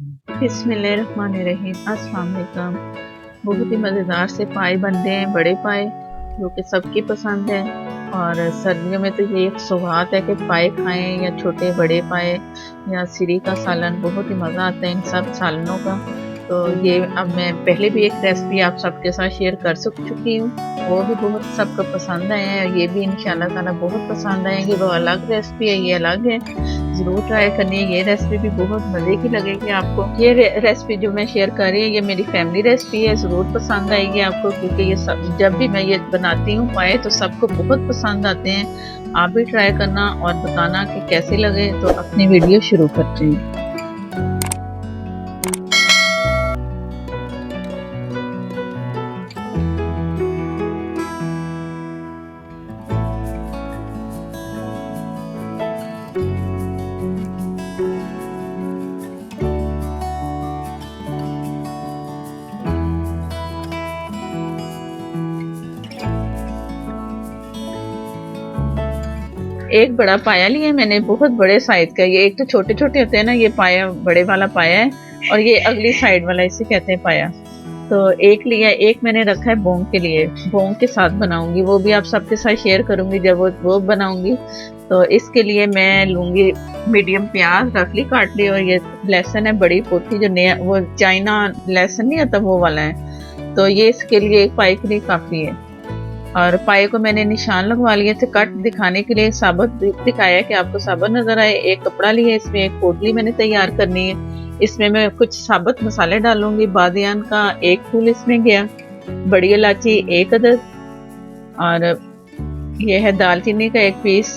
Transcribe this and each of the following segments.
बिस्मिल्लाहिर्रहमानिर्रहीम। अस्सलाम वालेकुम। बहुत ही मज़ेदार से पाए बनते हैं, बड़े पाए जो कि सबकी पसंद है। और सर्दियों में तो ये एक सौगात है कि पाए खाएं, या छोटे बड़े पाए या सिरी का सालन, बहुत ही मज़ा आता है इन सब सालनों का। तो ये अब मैं पहले भी एक रेसिपी आप सबके साथ शेयर कर चुकी हूँ, वो भी बहुत सबको पसंद आए हैं, और ये भी इंशाल्लाह ताला बहुत पसंद आएंगे। वो अलग रेसिपी है, ये अलग है, ज़रूर ट्राई करनी है। ये रेसिपी भी बहुत मज़े की लगेगी आपको। ये रेसिपी जो मैं शेयर कर रही हूँ, ये मेरी फैमिली रेसिपी है, ज़रूर पसंद आएगी आपको, क्योंकि ये सब जब भी मैं ये बनाती हूँ पाए तो सबको बहुत पसंद आते हैं। आप भी ट्राई करना और बताना कि कैसे लगे। तो अपनी वीडियो शुरू करते हैं। एक बड़ा पाया लिया मैंने, बहुत बड़े साइज का। ये एक तो छोटे छोटे होते हैं ना, ये पाया बड़े वाला पाया है, और ये अगली साइड वाला इसे कहते हैं पाया। तो एक लिया, एक मैंने रखा है बोंग के लिए, बोंग के साथ बनाऊंगी, वो भी आप सबके साथ शेयर करूंगी जब वो बनाऊंगी। तो इसके लिए मैं लूंगी मीडियम प्याज, रख ली काट ली, और ये लहसुन है बड़ी पोथी, जो नया वो चाइना लहसुन नहीं आता वो वाला है। तो ये इसके लिए एक पाए के लिए काफ़ी है। और पाए को मैंने निशान लगवा लिए थे कट दिखाने के लिए, साबुत दिखाया कि आपको साबुत नजर आए। एक कपड़ा लिया, इसमें एक पोटली मैंने तैयार करनी है। इसमें मैं कुछ साबुत मसाले डालूंगी। बादियान का एक फूल इसमें गया, बड़ी इलायची एक अदद, और ये है दालचीनी का एक पीस।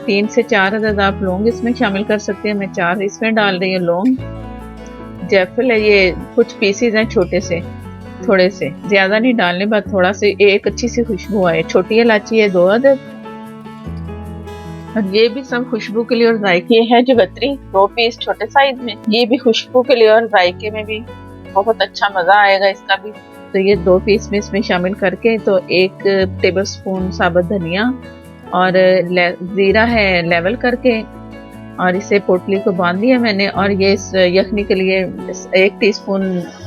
3 से 4 अदद आप लौंग इसमें शामिल कर सकते हैं, मैं 4 इसमें डाल रही हूँ लौंग। जैफल है, ये कुछ पीसीज हैं छोटे से, थोड़े से, ज्यादा नहीं डालने, बस थोड़ा से, एक अच्छी सी खुशबू आए। छोटी इलायची है 2 अदद, और ये भी सब खुशबू के लिए और जायके है। जगत्री 2 पीस छोटे साइज में, ये भी खुशबू के लिए और जायके में भी बहुत अच्छा मजा आएगा इसका भी। तो ये 2 पीस में इसमें शामिल करके, तो 1 टेबल स्पून साबुत धनिया, और जीरा है लेवल करके, और इसे पोटली को बांध दिया मैंने। और ये इस यखनी के लिए 1 टीस्पून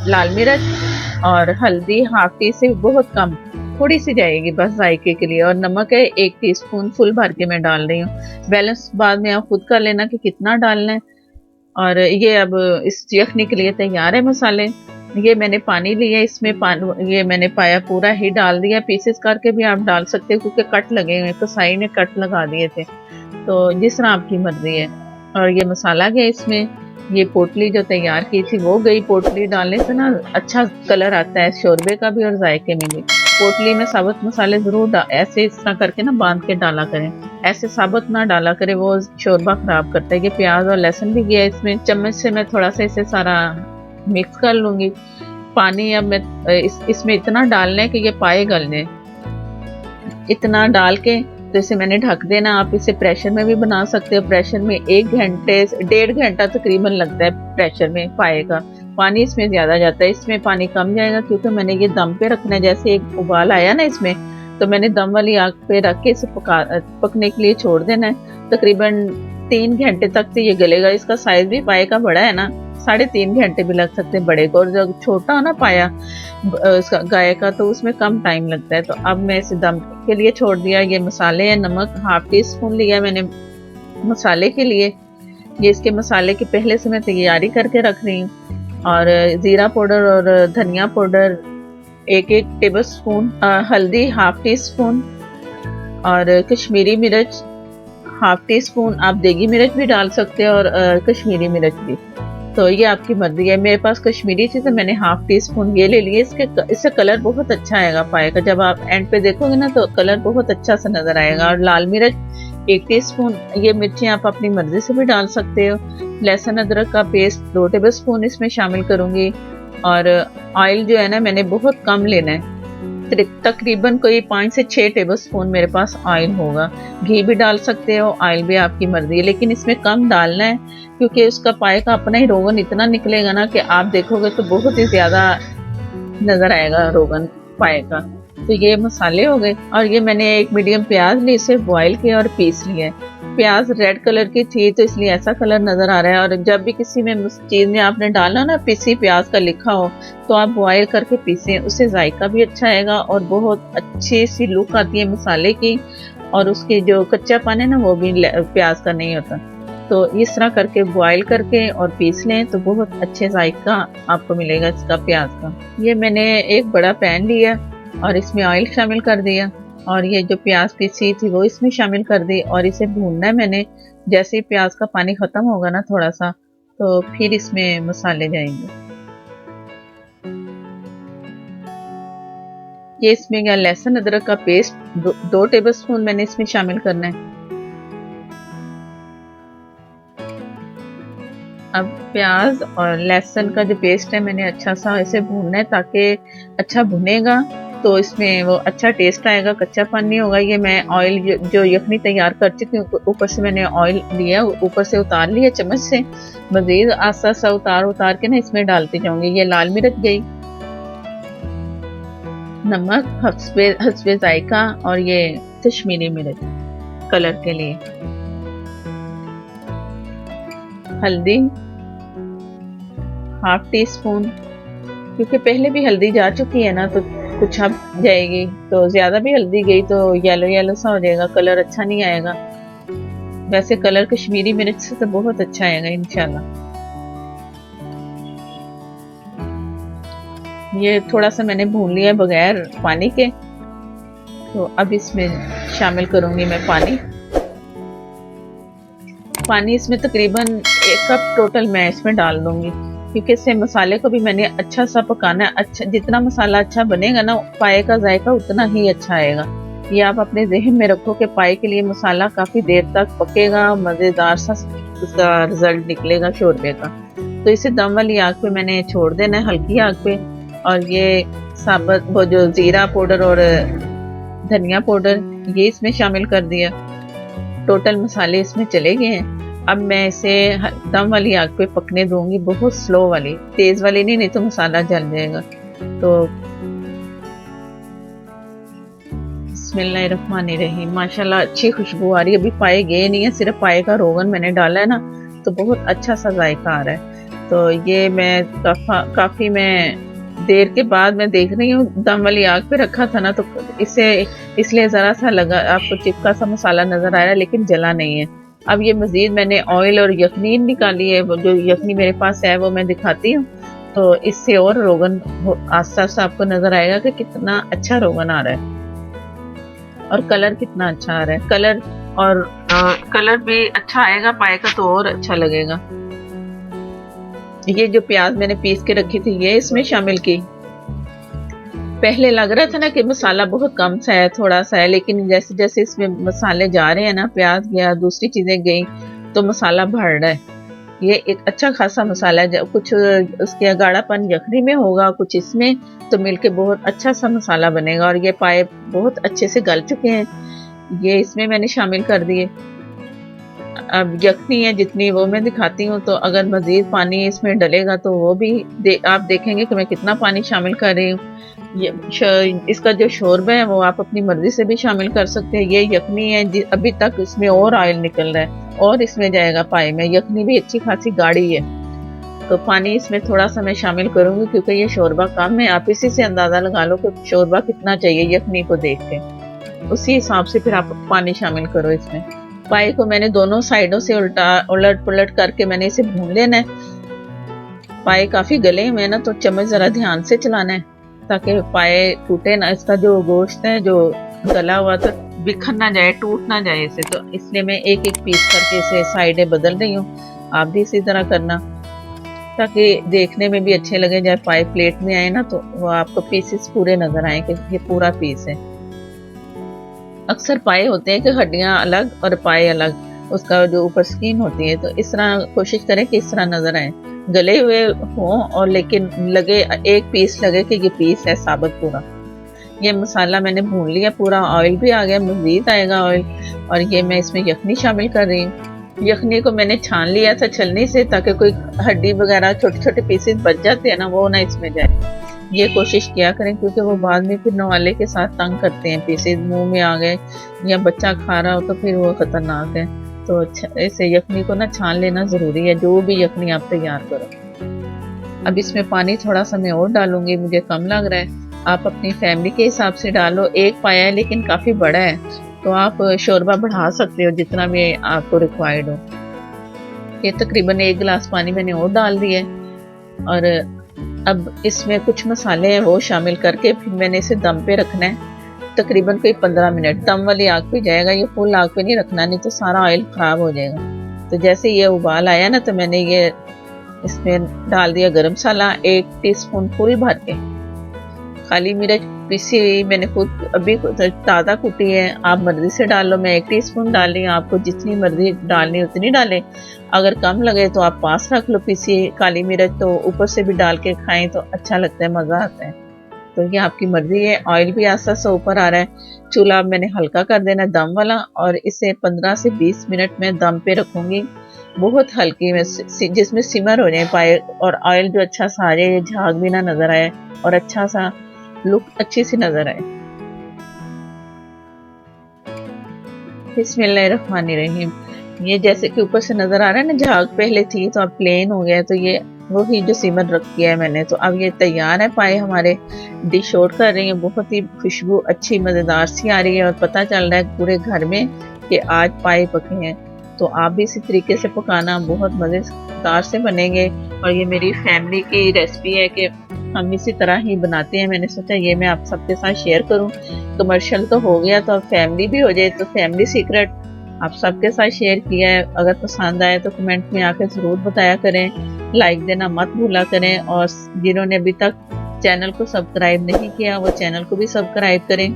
लाल मिर्च और हल्दी हाफ टी से बहुत कम, थोड़ी सी जाएगी बस जायके के लिए, और नमक है 1 टीस्पून फुल भर के मैं डाल रही हूँ। बैलेंस बाद में आप खुद कर लेना कि कितना डालना है। और ये अब इस यखनी के लिए तैयार है मसाले। ये मैंने पानी लिया, इसमें पानी ये मैंने पाया पूरा ही डाल दिया, पीसेस करके भी आप डाल सकते हो क्योंकि कट लगे हुए, तो साई ने कट लगा दिए थे, तो जिस तरह आपकी मर्जी है। और ये मसाला गया इसमें, ये पोटली जो तैयार की थी वो गई। पोटली डालने से ना अच्छा कलर आता है शोरबे का भी और जायके में भी। पोटली में साबुत मसाले जरूर ऐसे इस तरह करके ना बांध के डाला करें, ऐसे साबुत ना डाला करें, वो शोरबा खराब करता है। ये प्याज और लहसुन भी गया इसमें, चम्मच से मैं थोड़ा सा इसे सारा मिक्स कर लूंगी। पानी अब मैं इसमें इतना डालना है कि ये पाए गलने, इतना डाल के तो इसे मैंने ढक देना। आप इसे प्रेशर में भी बना सकते हो, प्रेशर में 1 घंटे 1.5 घंटा तकरीबन लगता है प्रेशर में पाए का। पानी इसमें ज्यादा जाता है, इसमें पानी कम जाएगा क्योंकि मैंने ये दम पे रखना है। जैसे एक उबाल आया ना इसमें, तो मैंने दम वाली आग पे रख के इसे पकने के लिए छोड़ देना है। तकरीबन 3 घंटे तक तो ये गलेगा। इसका साइज भी पाए का बड़ा है ना, 3.5 घंटे भी लग सकते हैं बड़े को, और जब छोटा हो ना पाया गाय का तो उसमें कम टाइम लगता है। तो अब मैं इसे दम के लिए छोड़ दिया। ये मसाले हैं, नमक हाफ टी स्पून लिया मैंने मसाले के लिए। ये इसके मसाले की पहले से मैं तैयारी करके रख रही हूँ। और जीरा पाउडर और धनिया पाउडर 1 टेबल स्पून, हल्दी हाफ टी स्पून, और कश्मीरी मिर्च हाफ टी स्पून। आप देगी मिर्च भी डाल सकते हो और कश्मीरी मिर्च भी, तो ये आपकी मर्जी है। मेरे पास कश्मीरी थी तो मैंने हाफ टी स्पून ये ले लिए। इससे कलर बहुत अच्छा आएगा पाए का, जब आप एंड पे देखोगे ना तो कलर बहुत अच्छा सा नजर आएगा। और लाल मिर्च 1 टीस्पून, ये मिर्ची आप अपनी मर्जी से भी डाल सकते हो। लहसुन अदरक का पेस्ट 2 टेबल स्पून इसमें शामिल करूंगी। और ऑयल जो है ना मैंने बहुत कम लेना है, तकरीबन कोई 5 से 6 टेबल स्पून मेरे पास ऑयल होगा। घी भी डाल सकते हो, ऑयल भी आपकी मर्जी है, लेकिन इसमें कम डालना है क्योंकि उसका पाए का अपना ही रोगन इतना निकलेगा ना कि आप देखोगे तो बहुत ही ज्यादा नजर आएगा रोगन पाए का। तो ये मसाले हो गए। और ये मैंने एक मीडियम प्याज ली, इसे बॉईल किया और पीस लिया है। प्याज रेड कलर की थी तो इसलिए ऐसा कलर नज़र आ रहा है। और जब भी किसी में चीज़ में आपने डाला ना पिसी प्याज का लिखा हो, तो आप बॉईल करके पीसें, उससे जायका भी अच्छा आएगा और बहुत अच्छी सी लुक आती है मसाले की। और उसके जो कच्चापन है ना वो भी प्याज का नहीं होता। तो इस तरह करके बॉईल करके और पीस लें तो बहुत अच्छे जायका आपको मिलेगा इसका प्याज का। ये मैंने एक बड़ा पैन लिया और इसमें ऑयल शामिल कर दिया और ये जो प्याज पीसी थी वो इसमें शामिल कर दी और इसे भूनना है मैंने। जैसे ही प्याज का पानी ख़त्म होगा ना थोड़ा सा, तो फिर इसमें मसाले जाएंगे। ये इसमें क्या लहसुन अदरक का पेस्ट 2 टेबलस्पून मैंने इसमें शामिल करना है। अब प्याज और लहसुन का जो पेस्ट है मैंने अच्छा सा इसे भूनना है, ताकि अच्छा भुनेगा तो इसमें वो अच्छा टेस्ट आएगा, कच्चापन नहीं होगा। ये मैं ऑयल जो यखनी तैयार कर चुकी हूँ, ऊपर से मैंने ऑयल लिया, ऊपर से उतार लिया चम्मच से। मजीद आस्ता आस्ता उतार के ना इसमें डालती जाऊंगी। ये लाल मिर्च गई, नमक हस्बे जायका और ये कश्मीरी मिर्च कलर के लिए, हल्दी 1/2 टीस्पून, क्योंकि पहले भी हल्दी जा चुकी है ना तो कुछ अब जाएगी, तो ज़्यादा भी हल्दी गई तो येलो येलो सा हो जाएगा, कलर अच्छा नहीं आएगा। वैसे कलर कश्मीरी मिर्च से तो बहुत अच्छा आएगा इंशाल्लाह। ये थोड़ा सा मैंने भून लिया बगैर पानी के, तो अब इसमें शामिल करूंगी मैं पानी इसमें तकरीबन 1 कप टोटल मैं इसमें डाल दूंगी, क्योंकि इससे मसाले को भी मैंने अच्छा सा पकाना है। अच्छा जितना मसाला अच्छा बनेगा ना, पाए का जायका उतना ही अच्छा आएगा। ये आप अपने जहन में रखो कि पाए के लिए मसाला काफ़ी देर तक पकेगा, मज़ेदार सा उसका रिजल्ट निकलेगा शोरबे का। तो इसे दम वाली आग पे मैंने छोड़ देना है, हल्की आग पे। और ये साबुत वो जो ज़ीरा पाउडर और धनिया पाउडर ये इसमें शामिल कर दिया। टोटल मसाले इसमें चले गए हैं। अब मैं इसे दम वाली आग पे पकने दूंगी, बहुत स्लो वाली, तेज वाली नहीं तो मसाला जल जाएगा। तो बिस्मिल्लाहिर्रहमानिर्रहीम, माशाल्लाह अच्छी खुशबू आ रही है। अभी पाए गए नहीं है, सिर्फ पाए का रोगन मैंने डाला है ना, तो बहुत अच्छा सा जायका आ रहा है। तो ये मैं काफ़ी मैं देर के बाद मैं देख रही हूँ, दम वाली आग पे रखा था ना तो इसे इसलिए ज़रा सा लगा आपको चिपका सा मसाला नज़र आया, लेकिन जला नहीं है। अब ये मज़ीद मैंने ऑयल और यखनी निकाली है, जो यखनी मेरे पास है वो मैं दिखाती हूँ। तो इससे और रोगन आस्ता आस्ता आपको नज़र आएगा कि कितना अच्छा रोगन आ रहा है और कलर कितना अच्छा आ रहा है। कलर भी अच्छा आएगा पाए का तो और अच्छा लगेगा। ये जो प्याज मैंने पीस के रखी थी ये इसमें शामिल की। पहले लग रहा था ना कि मसाला बहुत कम सा है, थोड़ा सा है, लेकिन जैसे जैसे इसमें मसाले जा रहे हैं ना, प्याज गया दूसरी चीज़ें गई, तो मसाला बढ़ रहा है। ये एक अच्छा खासा मसाला है, कुछ उसके गाढ़ापन यखनी में होगा, कुछ इसमें, तो मिलके बहुत अच्छा सा मसाला बनेगा। और ये पाए बहुत अच्छे से गल चुके हैं, ये इसमें मैंने शामिल कर दिए। अब यखनी है जितनी वो मैं दिखाती हूँ, तो अगर मज़ीद पानी इसमें डलेगा तो वो भी आप देखेंगे कि मैं कितना पानी शामिल कर रही हूँ। इसका जो शोरबा है वो आप अपनी मर्जी से भी शामिल कर सकते हैं। ये यखनी है, अभी तक इसमें और ऑयल निकल रहा है और इसमें जाएगा पाए में। यखनी भी अच्छी खासी गाढ़ी है, तो पानी इसमें थोड़ा सा मैं शामिल करूँगी क्योंकि ये शोरबा कम है। आप इसी से अंदाज़ा लगा लो कि शोरबा कितना चाहिए यखनी को देख के, उसी हिसाब से फिर आप पानी शामिल करो इसमें। पाए को मैंने दोनों साइडों से उलट पुलट करके मैंने इसे भून लेना है। पाए काफ़ी गले हुए ना, तो चम्मच ज़रा ध्यान से चलाना है ताकि पाए टूटे ना। इसका जो गोश्त है जो गला हुआ तो बिखर ना जाए, टूट ना जाए इसे, तो इसलिए मैं एक एक पीस करके इसे साइडें बदल रही हूँ। आप भी इसी तरह करना ताकि देखने में भी अच्छे लगे। जब पाए प्लेट में आए ना तो वो आपको पीसेस पूरे नज़र आए कि ये पूरा पीस है। अक्सर पाए होते हैं कि हड्डियाँ अलग और पाए अलग, उसका जो ऊपर स्किन होती है, तो इस तरह कोशिश करें कि इस तरह नज़र आए, गले हुए हों और लेकिन लगे एक पीस लगे कि ये पीस है साबुत पूरा। ये मसाला मैंने भून लिया पूरा, ऑयल भी आ गया, मज़ीद आएगा ऑयल। और ये मैं इसमें यखनी शामिल कर रही हूँ। यखनी को मैंने छान लिया था छलनी से ताकि कोई हड्डी वगैरह छोटे छोटे पीसेस बच जाते हैं ना, वो ना इसमें जाए। ये कोशिश किया करें, क्योंकि वो बाद में फिर नवाले के साथ तंग करते हैं, पीसेज मुंह में आ गए या बच्चा खा रहा हो तो फिर वो खतरनाक है। तो ऐसे यखनी को ना छान लेना ज़रूरी है, जो भी यखनी आप तैयार करो। अब इसमें पानी थोड़ा सा मैं और डालूंगी, मुझे कम लग रहा है, आप अपनी फैमिली के हिसाब से डालो। एक पाया है लेकिन काफ़ी बड़ा है, तो आप शोरबा बढ़ा सकते हो जितना भी आपको रिक्वायर्ड हो। ये तकरीबन 1 गिलास पानी मैंने और डाल दिया है। और अब इसमें कुछ मसाले हैं वो शामिल करके फिर मैंने इसे दम पे रखना है, तकरीबन कोई 15 मिनट दम वाली आग पे जाएगा। ये फुल आग पे नहीं रखना, नहीं तो सारा ऑयल ख़राब हो जाएगा। तो जैसे ये उबाल आया ना, तो मैंने ये इसमें डाल दिया गरम मसाला 1 टीस्पून फुल भर के, काली मिर्च पिसी हुई मैंने खुद अभी ताज़ा कुटी है, आप मर्जी से डाल लो। मैं 1 टीस्पून डाल रही हूँ, आपको जितनी मर्जी डालनी उतनी डालें। अगर कम लगे तो आप पास रख लो पिसी काली मिर्च, तो ऊपर से भी डाल के खाएं तो अच्छा लगता है, मज़ा आता है। तो ये आपकी मर्जी है। ऑयल भी आस्ता आस्ता ऊपर आ रहा है। चूल्हा मैंने हल्का कर देना दम वाला, और इसे 15 से 20 मिनट में दम पे रखूंगी, बहुत हल्की में, जिसमें सिमर हो जाए पाए और ऑयल जो अच्छा सा आ जाए, झाग भी ना नजर आए और अच्छा सा लुक अच्छी सी नजर आए। बिस्मिल्लाहिर्रहमानिर्रहीम। ये जैसे कि ऊपर से नजर आ रहा है ना, झाग पहले थी तो अब प्लेन हो गया, तो ये वही जो सिमर रख किया है मैंने। तो अब ये तैयार है, पाए हमारे डिश आउट कर रही है, बहुत ही खुशबू अच्छी मज़ेदार सी आ रही है, और पता चल रहा है पूरे घर में कि आज पाए पके हैं। तो आप भी इसी तरीके से पकाना, बहुत मज़ेदार से बनेंगे। और ये मेरी फैमिली की रेसिपी है कि हम इसी तरह ही बनाते हैं। मैंने सोचा ये मैं आप सबके साथ शेयर करूं। कमर्शियल तो हो गया, तो अब फैमिली भी हो जाए, तो फैमिली सीक्रेट आप सबके साथ शेयर किया है। अगर पसंद आए तो कमेंट में आकर ज़रूर बताया करें, लाइक देना मत भूला करें, और जिन्होंने अभी तक चैनल को सब्सक्राइब नहीं किया वो चैनल को भी सब्सक्राइब करें,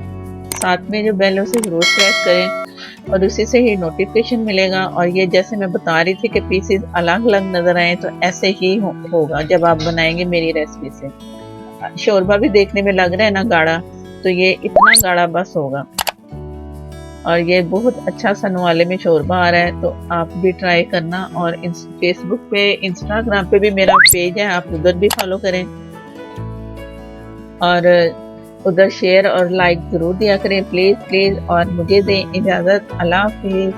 साथ में जो बेल उसे ज़रूर प्रेस करें, और उसी से ही नोटिफिकेशन मिलेगा। और ये जैसे मैं बता रही थी कि पीसेस अलग अलग नज़र आए, तो ऐसे ही होगा जब आप बनाएंगे मेरी रेसिपी से। शोरबा भी देखने में लग रहा है ना गाढ़ा, तो ये इतना गाढ़ा बस होगा। और ये बहुत अच्छा सनवाले में शोरबा आ रहा है, तो आप भी ट्राई करना। और फेसबुक पे, इंस्टाग्राम पे भी मेरा पेज है, आप उधर भी फॉलो करें, और उधर शेयर और लाइक ज़रूर दिया करें, प्लीज़ प्लीज़। और मुझे दें इजाज़त, अल्लाह हाफिज़।